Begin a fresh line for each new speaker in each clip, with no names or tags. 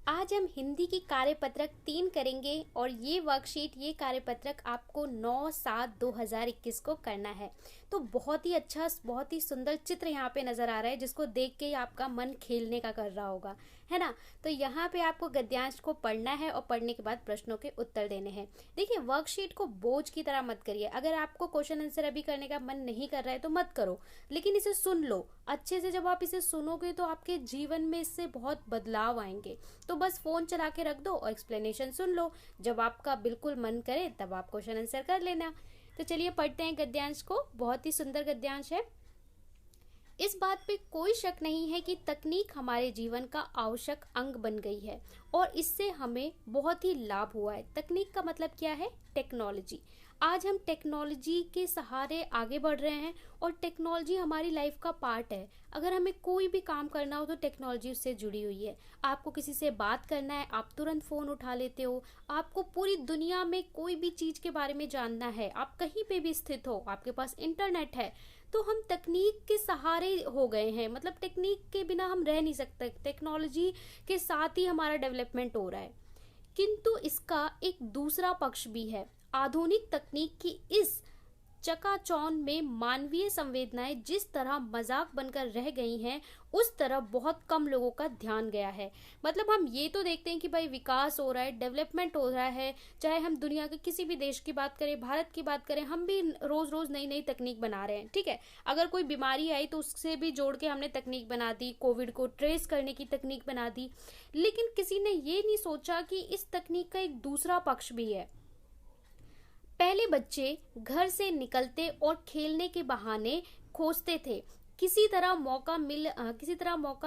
आज हम हिंदी की कार्यपत्रक 3 करेंगे और ये वर्कशीट ये कार्यपत्रक आपको 9/7/2021 को करना है। तो बहुत ही अच्छा बहुत ही सुंदर चित्र यहाँ पे नज़र आ रहा है जिसको देख के ही आपका मन खेलने का कर रहा होगा, है ना। तो यहाँ पे आपको गद्यांश को पढ़ना है और पढ़ने के बाद प्रश्नों के उत्तर देने हैं। देखिए, वर्कशीट को बोझ की तरह मत करिए। अगर आपको क्वेश्चन आंसर अभी करने का मन नहीं कर रहा है तो मत करो, लेकिन इसे सुन लो अच्छे से। जब आप इसे सुनोगे तो आपके जीवन में इससे बहुत बदलाव आएंगे। तो बस फोन चला के रख दो और एक्सप्लेनेशन सुन लो। जब आपका बिल्कुल मन करे तब आप क्वेश्चन आंसर कर लेना। तो चलिए पढ़ते हैं गद्यांश को। बहुत ही सुंदर गद्यांश है। इस बात पे कोई शक नहीं है कि तकनीक हमारे जीवन का आवश्यक अंग बन गई है और इससे हमें बहुत ही लाभ हुआ है। तकनीक का मतलब क्या है? टेक्नोलॉजी। आज हम टेक्नोलॉजी के सहारे आगे बढ़ रहे हैं और टेक्नोलॉजी हमारी लाइफ का पार्ट है। अगर हमें कोई भी काम करना हो तो टेक्नोलॉजी उससे जुड़ी हुई है। आपको किसी से बात करना है, आप तुरंत फ़ोन उठा लेते हो। आपको पूरी दुनिया में कोई भी चीज़ के बारे में जानना है, आप कहीं पे भी स्थित हो, आपके पास इंटरनेट है। तो हम तकनीक के सहारे हो गए हैं, मतलब टेक्निक के बिना हम रह नहीं सकते। टेक्नोलॉजी के साथ ही हमारा डेवलपमेंट हो रहा है। किंतु इसका एक दूसरा पक्ष भी है। आधुनिक तकनीक की इस चकाचौंध में मानवीय संवेदनाएं जिस तरह मजाक बनकर रह गई हैं, उस तरफ बहुत कम लोगों का ध्यान गया है। मतलब हम ये तो देखते हैं कि भाई विकास हो रहा है, डेवलपमेंट हो रहा है। चाहे हम दुनिया के किसी भी देश की बात करें, भारत की बात करें, हम भी रोज रोज नई नई तकनीक बना रहे हैं। ठीक है, अगर कोई बीमारी आई तो उससे भी जोड़ के हमने तकनीक बना दी, कोविड को ट्रेस करने की तकनीक बना दी। लेकिन किसी ने ये नहीं सोचा कि इस तकनीक का एक दूसरा पक्ष भी है। पहले बच्चे घर से निकलते और खेलने के बहाने खोजते थे। किसी तरह मौका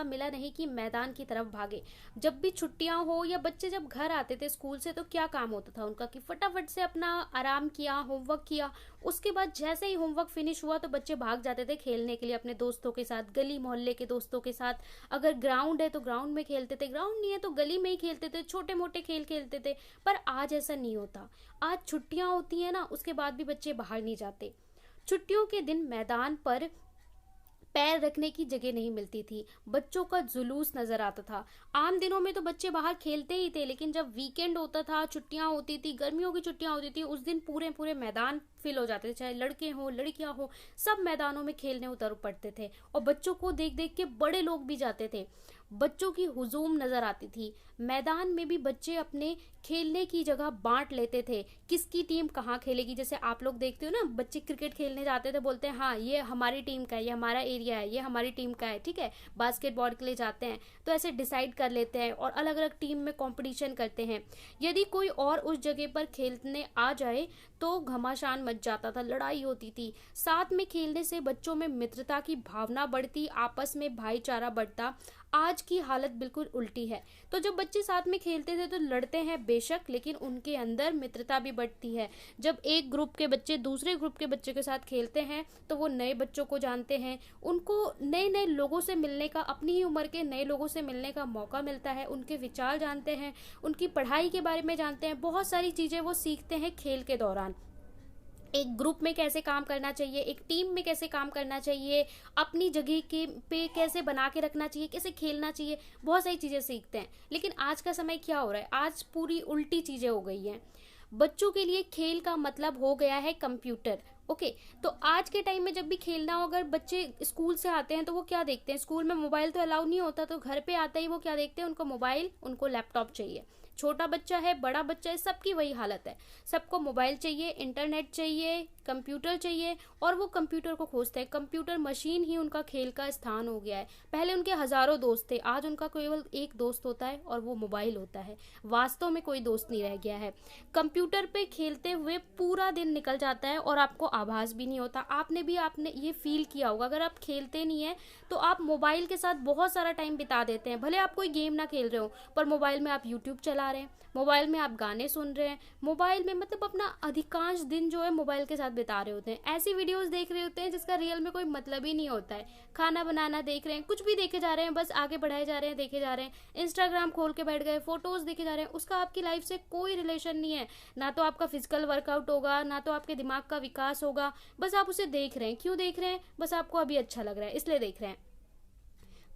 मिला नहीं कि मैदान की तरफ भागे। जब भी छुट्टियां हो या बच्चे जब घर आते थे स्कूल से तो क्या काम होता था उनका कि फटाफट से अपना आराम किया, होमवर्क किया। उसके बाद जैसे ही होमवर्क फिनिश हुआ तो बच्चे भाग जाते थे खेलने के लिए अपने दोस्तों के साथ, गली मोहल्ले के दोस्तों के साथ। अगर ग्राउंड है तो ग्राउंड में खेलते थे, ग्राउंड नहीं है तो गली में ही खेलते थे, छोटे मोटे खेल खेलते थे। पर आज ऐसा नहीं होता। आज छुट्टियां होती है ना, उसके बाद भी बच्चे बाहर नहीं जाते। छुट्टियों के दिन मैदान पर पैर रखने की जगह नहीं मिलती थी। बच्चों का जुलूस नजर आता था। आम दिनों में तो बच्चे बाहर खेलते ही थे, लेकिन जब वीकेंड होता था, छुट्टियां होती थी, गर्मियों की छुट्टियां होती थी, उस दिन पूरे पूरे मैदान फिल हो जाते थे। चाहे लड़के हों लड़कियां हों, सब मैदानों में खेलने उतर पड़ते थे और बच्चों को देख देख के बड़े लोग भी जाते थे। बच्चों की हुजूम नजर आती थी। मैदान में भी बच्चे अपने खेलने की जगह बांट लेते थे। किसकी टीम कहाँ खेलेगी, जैसे आप लोग देखते हो ना, बच्चे क्रिकेट खेलने जाते थे, बोलते हैं हाँ ये हमारी टीम का है, ये हमारा एरिया है, ये हमारी टीम का है। ठीक है, बास्केटबॉल के लिए जाते हैं तो ऐसे डिसाइड कर लेते हैं और अलग अलग टीम में कंपटीशन करते हैं। यदि कोई और उस जगह पर खेलने आ जाए तो घमासान मच जाता था, लड़ाई होती थी। साथ में खेलने से बच्चों में मित्रता की भावना बढ़ती, आपस में भाईचारा बढ़ता। आज की हालत बिल्कुल उल्टी है। तो जब बच्चे साथ में खेलते थे तो लड़ते हैं बेशक, लेकिन उनके अंदर मित्रता भी बढ़ती है। जब एक ग्रुप के बच्चे दूसरे ग्रुप के बच्चे के साथ खेलते हैं तो वो नए बच्चों को जानते हैं, उनको नए नए लोगों से मिलने का, अपनी ही उम्र के नए लोगों से मिलने का मौका मिलता है। उनके विचार जानते हैं, उनकी पढ़ाई के बारे में जानते हैं, बहुत सारी चीज़ें वो सीखते हैं खेल के दौरान। एक ग्रुप में कैसे काम करना चाहिए, एक टीम में कैसे काम करना चाहिए, अपनी जगह के पे कैसे बना के रखना चाहिए, कैसे खेलना चाहिए, बहुत सारी चीज़ें सीखते हैं। लेकिन आज का समय क्या हो रहा है, आज पूरी उल्टी चीज़ें हो गई हैं। बच्चों के लिए खेल का मतलब हो गया है कंप्यूटर। ओके, तो आज के टाइम में जब भी खेलना हो, अगर बच्चे स्कूल से आते हैं तो वो क्या देखते हैं, स्कूल में मोबाइल तो अलाउ नहीं होता, तो घर पे आते ही वो क्या देखते हैं, उनको मोबाइल, उनको लैपटॉप चाहिए। छोटा बच्चा है, बड़ा बच्चा है, सबकी वही हालत है। सबको मोबाइल चाहिए, इंटरनेट चाहिए, कंप्यूटर चाहिए और वो कंप्यूटर को खोजते हैं। कंप्यूटर मशीन ही उनका खेल का स्थान हो गया है। पहले उनके हजारों दोस्त थे, आज उनका केवल एक दोस्त होता है और वो मोबाइल होता है। वास्तव में कोई दोस्त नहीं रह गया है। कंप्यूटर पे खेलते हुए पूरा दिन निकल जाता है और आपको आभास भी नहीं होता। आपने ये फील किया होगा, अगर आप खेलते नहीं है तो आप मोबाइल के साथ बहुत सारा टाइम बिता देते हैं। भले आप कोई गेम ना खेल रहे हो, पर मोबाइल में आप यूट्यूब चला रहे हैं, मोबाइल में आप गाने सुन रहे हैं, मोबाइल में मतलब अपना अधिकांश दिन जो है मोबाइल के साथ बिता रहे होते हैं। ऐसी वीडियोस देख रहे होते हैं जिसका रियल में कोई मतलब ही नहीं होता है। खाना बनाना देख रहे हैं, कुछ भी देखे जा रहे हैं, बस आगे बढ़ाए जा रहे हैं, देखे जा रहे हैं। इंस्टाग्राम खोल के बैठ गए, फोटोज देखे जा रहे हैं, उसका आपकी लाइफ से कोई रिलेशन नहीं है। ना तो आपका फिजिकल वर्कआउट होगा, ना तो आपके दिमाग का विकास होगा, बस आप उसे देख रहे हैं। क्यों देख रहे हैं? बस आपको अभी अच्छा लग रहा है इसलिए देख रहे हैं।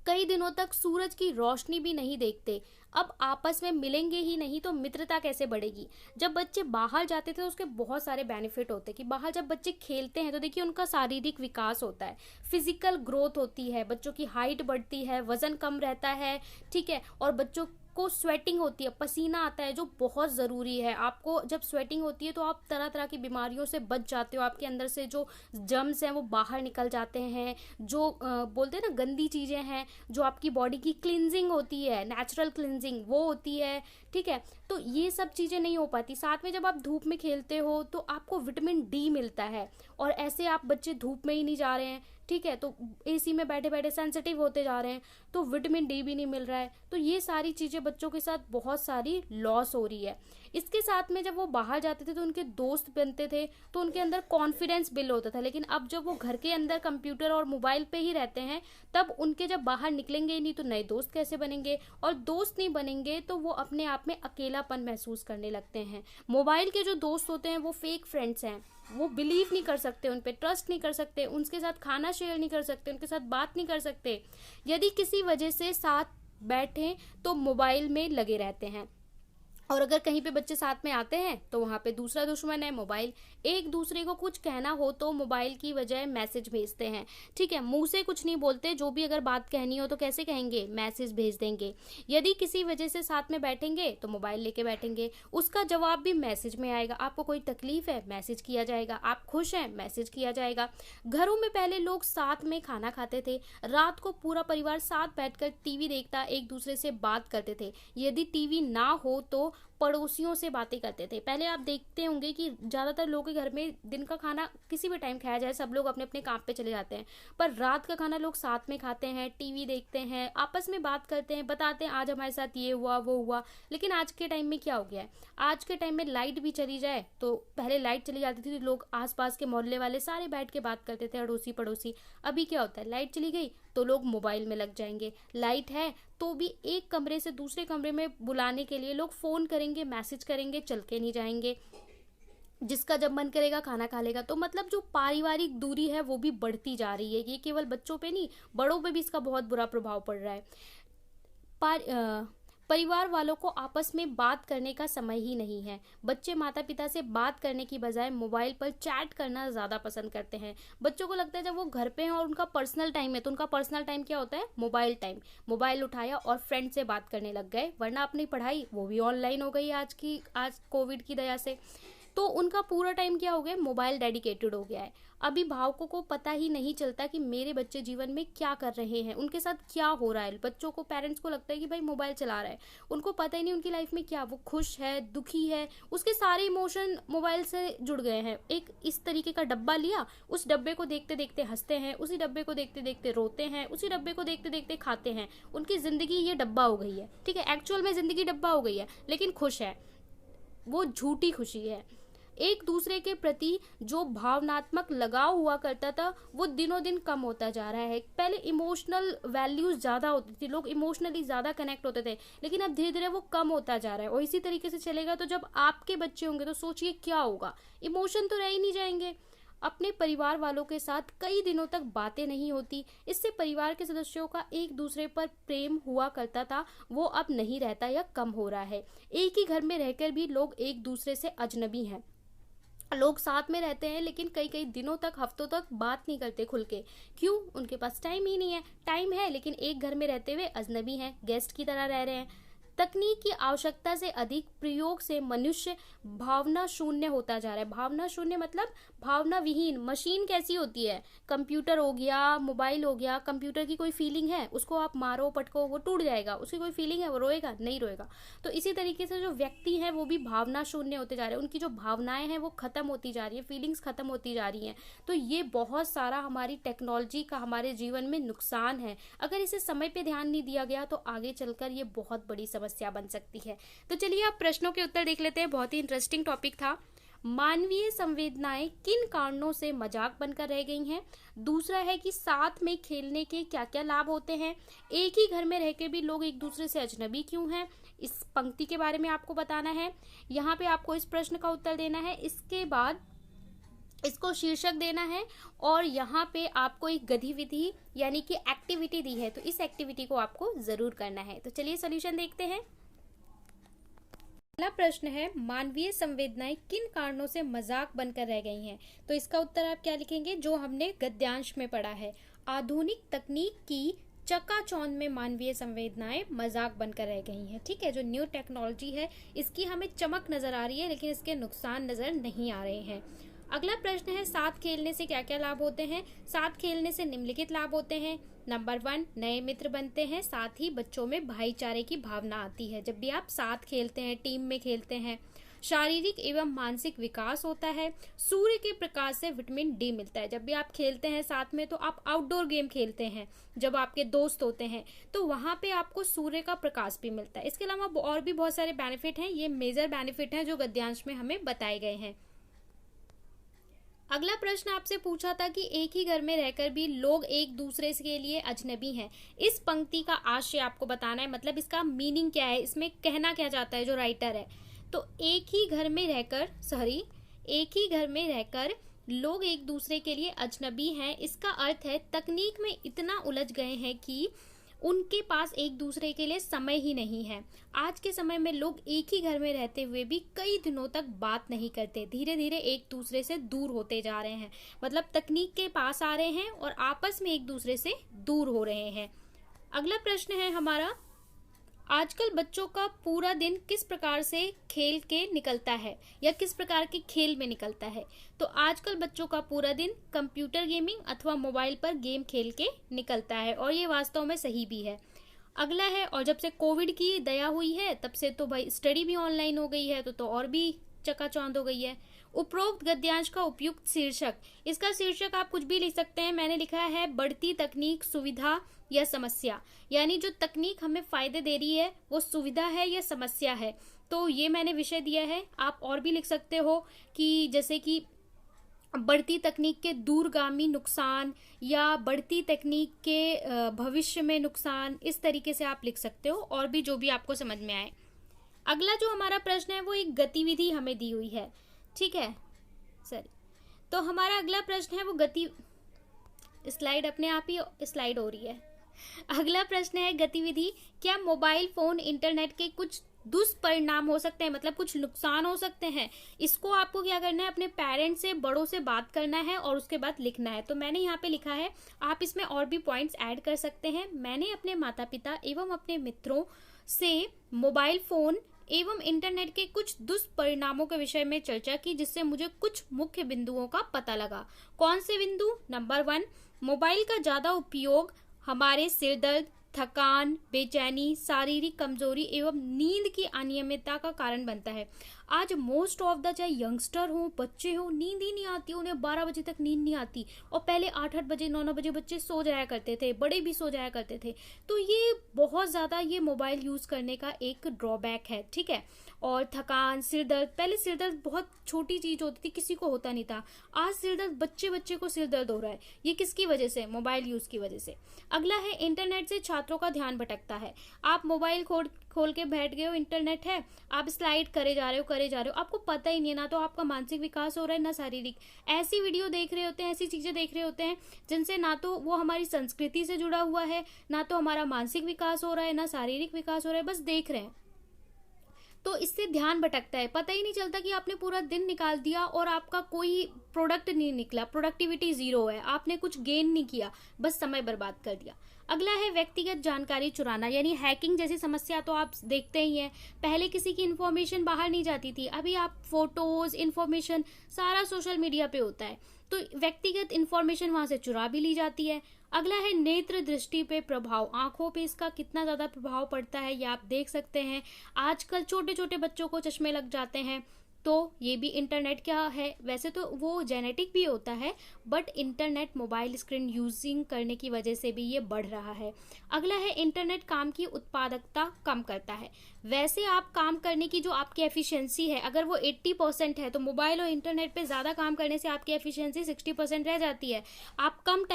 कई दिनों तक सूरज की रोशनी भी नहीं देखते। अब आपस में मिलेंगे ही नहीं तो मित्रता कैसे बढ़ेगी। जब बच्चे बाहर जाते थे तो उसके बहुत सारे बेनिफिट होते हैं कि बाहर जब बच्चे खेलते हैं तो देखिए उनका शारीरिक विकास होता है, फिजिकल ग्रोथ होती है, बच्चों की हाइट बढ़ती है, वजन कम रहता है, ठीक है, और बच्चों को स्वेटिंग होती है, पसीना आता है जो बहुत ज़रूरी है। आपको जब स्वेटिंग होती है तो आप तरह तरह की बीमारियों से बच जाते हो, आपके अंदर से जो जर्म्स हैं वो बाहर निकल जाते हैं, जो बोलते हैं ना गंदी चीज़ें हैं, जो आपकी बॉडी की क्लिनजिंग होती है, नेचुरल क्लिनजिंग वो होती है, ठीक है। तो ये सब चीज़ें नहीं हो पाती। साथ में जब आप धूप में खेलते हो तो आपको विटामिन डी मिलता है, और ऐसे आप बच्चे धूप में ही नहीं जा रहे हैं, ठीक है, तो एसी में बैठे बैठे सेंसिटिव होते जा रहे हैं, तो विटामिन डी भी नहीं मिल रहा है। तो ये सारी चीज़ें बच्चों के साथ बहुत सारी लॉस हो रही है। इसके साथ में जब वो बाहर जाते थे तो उनके दोस्त बनते थे, तो उनके अंदर कॉन्फिडेंस बिल्ड होता था। लेकिन अब जब वो घर के अंदर कंप्यूटर और मोबाइल पे ही रहते हैं, तब उनके जब बाहर निकलेंगे ही नहीं तो नए दोस्त कैसे बनेंगे, और दोस्त नहीं बनेंगे तो वो अपने आप में अकेलापन महसूस करने लगते हैं। मोबाइल के जो दोस्त होते हैं वो फेक फ्रेंड्स हैं, वो बिलीव नहीं कर सकते, उन पे ट्रस्ट नहीं कर सकते, उनके साथ खाना शेयर नहीं कर सकते, उनके साथ बात नहीं कर सकते। यदि किसी वजह से साथ बैठे तो मोबाइल में लगे रहते हैं, और अगर कहीं पे बच्चे साथ में आते हैं तो वहाँ पे दूसरा दुश्मन है मोबाइल। एक दूसरे को कुछ कहना हो तो मोबाइल की बजाय मैसेज भेजते हैं, ठीक है, मुंह से कुछ नहीं बोलते, जो भी अगर बात कहनी हो तो कैसे कहेंगे, मैसेज भेज देंगे। यदि किसी वजह से साथ में बैठेंगे तो मोबाइल लेके बैठेंगे, उसका जवाब भी मैसेज में आएगा। आपको कोई तकलीफ है, मैसेज किया जाएगा, आप खुश हैं, मैसेज किया जाएगा। घरों में पहले लोग साथ में खाना खाते थे, रात को पूरा परिवार साथ बैठकर टीवी देखता, एक दूसरे से बात करते थे। यदि टीवी ना हो तो पड़ोसियों से बातें करते थे। पहले आप देखते होंगे कि ज़्यादातर लोगों के घर में दिन का खाना किसी भी टाइम खाया जाए, सब लोग अपने अपने काम पे चले जाते हैं, पर रात का खाना लोग साथ में खाते हैं, टीवी देखते हैं, आपस में बात करते हैं, बताते हैं आज हमारे साथ ये हुआ वो हुआ। लेकिन आज के टाइम में क्या हो गया है, आज के टाइम में लाइट भी चली जाए तो पहले लाइट चली जाती थी तो लोग आसपास के मोहल्ले वाले सारे बैठ के बात करते थे, अड़ोसी पड़ोसी। अभी क्या होता है, लाइट चली गई तो लोग मोबाइल में लग जाएंगे, लाइट है तो भी एक कमरे से दूसरे कमरे में बुलाने के लिए लोग फोन करेंगे, मैसेज करेंगे, चल के नहीं जाएंगे। जिसका जब मन करेगा खाना खा लेगा। तो मतलब जो पारिवारिक दूरी है वो भी बढ़ती जा रही है। ये केवल बच्चों पे नहीं, बड़ों पे भी इसका बहुत बुरा प्रभाव पड़ रहा है। परिवार वालों को आपस में बात करने का समय ही नहीं है। बच्चे माता पिता से बात करने की बजाय मोबाइल पर चैट करना ज़्यादा पसंद करते हैं। बच्चों को लगता है जब वो घर पे हैं और उनका पर्सनल टाइम है, तो उनका पर्सनल टाइम क्या होता है, मोबाइल टाइम। मोबाइल उठाया और फ्रेंड से बात करने लग गए, वरना अपनी पढ़ाई वो भी ऑनलाइन हो गई आज कोविड की दया से। तो उनका पूरा टाइम क्या हो गया, मोबाइल डेडिकेटेड हो गया है। अभिभावकों को पता ही नहीं चलता कि मेरे बच्चे जीवन में क्या कर रहे हैं, उनके साथ क्या हो रहा है। बच्चों को, पेरेंट्स को लगता है कि भाई मोबाइल चला रहा है, उनको पता ही नहीं उनकी लाइफ में क्या, वो खुश है, दुखी है, उसके सारे इमोशन मोबाइल से जुड़ गए हैं। एक इस तरीके का डब्बा लिया, उस डब्बे को देखते देखते हंसते हैं, उसी डब्बे को देखते देखते रोते हैं, उसी डब्बे को देखते देखते खाते हैं। उनकी जिंदगी ये डब्बा हो गई है, ठीक है, एक्चुअल में जिंदगी डब्बा हो गई है, लेकिन खुश है, वो झूठी खुशी है। एक दूसरे के प्रति जो भावनात्मक लगाव हुआ करता था वो दिनों दिन कम होता जा रहा है। पहले इमोशनल वैल्यूज ज़्यादा होती थी, लोग इमोशनली ज़्यादा कनेक्ट होते थे, लेकिन अब धीरे धीरे वो कम होता जा रहा है। और इसी तरीके से चलेगा तो जब आपके बच्चे होंगे तो सोचिए क्या होगा, इमोशन तो रह ही नहीं जाएंगे। अपने परिवार वालों के साथ कई दिनों तक बातें नहीं होती, इससे परिवार के सदस्यों का एक दूसरे पर प्रेम हुआ करता था वो अब नहीं रहता या कम हो रहा है। एक ही घर में रहकर भी लोग एक दूसरे से अजनबी हैं। लोग साथ में रहते हैं लेकिन कई कई दिनों तक, हफ्तों तक बात नहीं करते खुल के। क्यों? उनके पास टाइम ही नहीं है। टाइम है लेकिन एक घर में रहते हुए अजनबी हैं, गेस्ट की तरह रह रहे हैं। तकनीक की आवश्यकता से अधिक प्रयोग से मनुष्य भावना शून्य होता जा रहा है। भावना शून्य मतलब भावना विहीन। मशीन कैसी होती है, कंप्यूटर हो गया, मोबाइल हो गया, कंप्यूटर की कोई फीलिंग है, उसको आप मारो पटको वो टूट जाएगा, उसकी कोई फीलिंग है, वो रोएगा नहीं रोएगा। तो इसी तरीके से जो व्यक्ति हैं वो भी भावना शून्य होते जा रहे हैं, उनकी जो भावनाएं हैं वो खत्म होती जा रही है, फीलिंग्स खत्म होती जा रही हैं। तो ये बहुत सारा हमारी टेक्नोलॉजी का हमारे जीवन में नुकसान है। अगर इसे समय पे ध्यान नहीं दिया गया तो आगे चलकर ये बहुत बड़ी समस्या बन सकती है। तो चलिए आप प्रश्नों के उत्तर देख लेते हैं, बहुत ही इंटरेस्टिंग टॉपिक था। मानवीय संवेदनाएं किन कारणों से मजाक बनकर रह गई हैं? दूसरा है कि साथ में खेलने के क्या क्या लाभ होते हैं? एक ही घर में रहकर भी लोग एक दूसरे से अजनबी क्यों हैं? इस पंक्ति के बारे में आपको बताना है। यहाँ पे आपको इस प्रश्न का उत्तर देना है, इसके बाद इसको शीर्षक देना है, और यहाँ पे आपको एक गतिविधि यानी कि एक्टिविटी दी है, तो इस एक्टिविटी को आपको जरूर करना है। तो चलिए सॉल्यूशन देखते हैं। प्रश्न है, मानवीय संवेदनाएं किन कारणों से मजाक बनकर रह गई हैं? तो इसका उत्तर आप क्या लिखेंगे, जो हमने गद्यांश में पढ़ा है। आधुनिक तकनीक की चकाचौंध में मानवीय संवेदनाएं मजाक बनकर रह गई हैं। ठीक है, जो न्यू टेक्नोलॉजी है इसकी हमें चमक नजर आ रही है, लेकिन इसके नुकसान नजर नहीं आ रहे हैं। अगला प्रश्न है, साथ खेलने से क्या क्या लाभ होते हैं? साथ खेलने से निम्नलिखित लाभ होते हैं। नंबर 1, नए मित्र बनते हैं, साथ ही बच्चों में भाईचारे की भावना आती है जब भी आप साथ खेलते हैं, टीम में खेलते हैं। शारीरिक एवं मानसिक विकास होता है। सूर्य के प्रकाश से विटामिन डी मिलता है। जब भी आप खेलते हैं साथ में, तो आप आउटडोर गेम खेलते हैं, जब आपके दोस्त होते हैं तो वहां पे आपको सूर्य का प्रकाश भी मिलता है। इसके अलावा और भी बहुत सारे बेनिफिट हैं, ये मेजर बेनिफिट हैं जो गद्यांश में हमें बताए गए हैं। अगला प्रश्न आपसे पूछा था कि एक ही घर में रहकर भी लोग एक दूसरे के लिए अजनबी हैं। इस पंक्ति का आशय आपको बताना है, मतलब इसका मीनिंग क्या है, इसमें कहना क्या चाहता है जो राइटर है। तो एक ही घर में रहकर लोग एक दूसरे के लिए अजनबी हैं, इसका अर्थ है तकनीक में इतना उलझ गए हैं कि उनके पास एक दूसरे के लिए समय ही नहीं है। आज के समय में लोग एक ही घर में रहते हुए भी कई दिनों तक बात नहीं करते, धीरे धीरे एक दूसरे से दूर होते जा रहे हैं। मतलब तकनीक के पास आ रहे हैं और आपस में एक दूसरे से दूर हो रहे हैं। अगला प्रश्न है हमारा, आजकल बच्चों का पूरा दिन किस प्रकार से खेल के निकलता है या किस प्रकार के खेल में निकलता है? तो आजकल बच्चों का पूरा दिन कंप्यूटर गेमिंग अथवा मोबाइल पर गेम खेल के निकलता है, और ये वास्तव में सही भी है। अगला है, और जब से कोविड की दया हुई है तब से तो भाई स्टडी भी ऑनलाइन हो गई है, तो और भी चकाचौंध हो गई है। उपरोक्त गद्यांश का उपयुक्त शीर्षक, इसका शीर्षक आप कुछ भी लिख सकते हैं। मैंने लिखा है बढ़ती तकनीक, सुविधा या समस्या, यानी जो तकनीक हमें फायदे दे रही है वो सुविधा है या समस्या है, तो ये मैंने विषय दिया है। आप और भी लिख सकते हो कि जैसे कि बढ़ती तकनीक के दूरगामी नुकसान या बढ़ती तकनीक के भविष्य में नुकसान, इस तरीके से आप लिख सकते हो, और भी जो भी आपको समझ में आए। अगला जो हमारा प्रश्न है वो एक गतिविधि हमें दी हुई है। ठीक है सर, तो हमारा अगला प्रश्न है वो स्लाइड अपने आप ही स्लाइड हो रही है। अगला प्रश्न है गतिविधि, क्या मोबाइल फोन इंटरनेट के कुछ दुष्परिणाम हो सकते हैं, मतलब कुछ नुकसान हो सकते हैं? इसको आपको क्या करना है, अपने पेरेंट्स से, बड़ों से बात करना है और उसके बाद लिखना है। तो मैंने यहाँ पे लिखा है, आप इसमें और भी पॉइंट्स ऐड कर सकते हैं। मैंने अपने माता पिता एवं अपने मित्रों से मोबाइल फोन एवं इंटरनेट के कुछ दुष्परिणामों के विषय में चर्चा की, जिससे मुझे कुछ मुख्य बिंदुओं का पता लगा। कौन से बिंदु? नंबर 1, मोबाइल का ज्यादा उपयोग हमारे सिर दर्द, थकान, बेचैनी, शारीरिक कमजोरी एवं नींद की अनियमितता का कारण बनता है। आज मोस्ट ऑफ द, चाहे यंगस्टर हो, बच्चे हो, नींद ही नहीं आती, उन्हें 12 बजे तक नींद नहीं आती, और पहले 8-8 बजे 9-9 बजे बच्चे सो जाया करते थे, बड़े भी सो जाया करते थे। तो ये बहुत ज्यादा ये मोबाइल यूज करने का एक ड्रॉबैक है। ठीक है, और थकान, सिर दर्द, पहले सिर दर्द बहुत छोटी चीज होती थी, किसी को होता नहीं था। आज सिर दर्द, बच्चे बच्चे को सिर दर्द हो रहा है। ये किसकी वजह से? मोबाइल यूज की वजह से। अगला है, इंटरनेट से छात्रों का ध्यान भटकता है। आप मोबाइल खोल के बैठ गए हो, इंटरनेट है, आप स्लाइड करे जा रहे हो, आपको पता ही नहीं है, ना तो आपका मानसिक विकास हो रहा है ना शारीरिक। ऐसी वीडियो देख रहे होते हैं, ऐसी चीजें देख रहे होते हैं जिनसे ना तो वो हमारी संस्कृति से जुड़ा हुआ है, ना तो हमारा मानसिक विकास हो रहा है, ना शारीरिक विकास हो रहा है, बस देख रहे हैं। तो इससे ध्यान भटकता है, पता ही नहीं चलता कि आपने पूरा दिन निकाल दिया और आपका कोई प्रोडक्ट नहीं निकला, प्रोडक्टिविटी 0 है, आपने कुछ गेन नहीं किया, बस समय बर्बाद कर दिया। अगला है व्यक्तिगत जानकारी चुराना, यानी हैकिंग जैसी समस्या तो आप देखते ही हैं। पहले किसी की इन्फॉर्मेशन बाहर नहीं जाती थी, अभी आप फोटोज, इन्फॉर्मेशन सारा सोशल मीडिया पे होता है, तो व्यक्तिगत इन्फॉर्मेशन वहां से चुरा भी ली जाती है। अगला है नेत्र दृष्टि पे प्रभाव, आंखों पे इसका कितना ज्यादा प्रभाव पड़ता है ये आप देख सकते हैं। आजकल छोटे छोटे बच्चों को चश्मे लग जाते हैं, तो ये भी इंटरनेट क्या है, वैसे तो वो जेनेटिक भी होता है, but internet, mobile screen using करने की वजह से भी ये बढ़ रहा है। अगला है इंटरनेट काम की उत्पादकता कम करता है। वैसे आप काम करने की जो आपकी एफिशिएंसी है, अगर वो 80% है, तो मोबाइल और इंटरनेट पे ज्यादा काम करने से आपकी एफिशिएंसी 60% रह जाती है। आप कम टाइम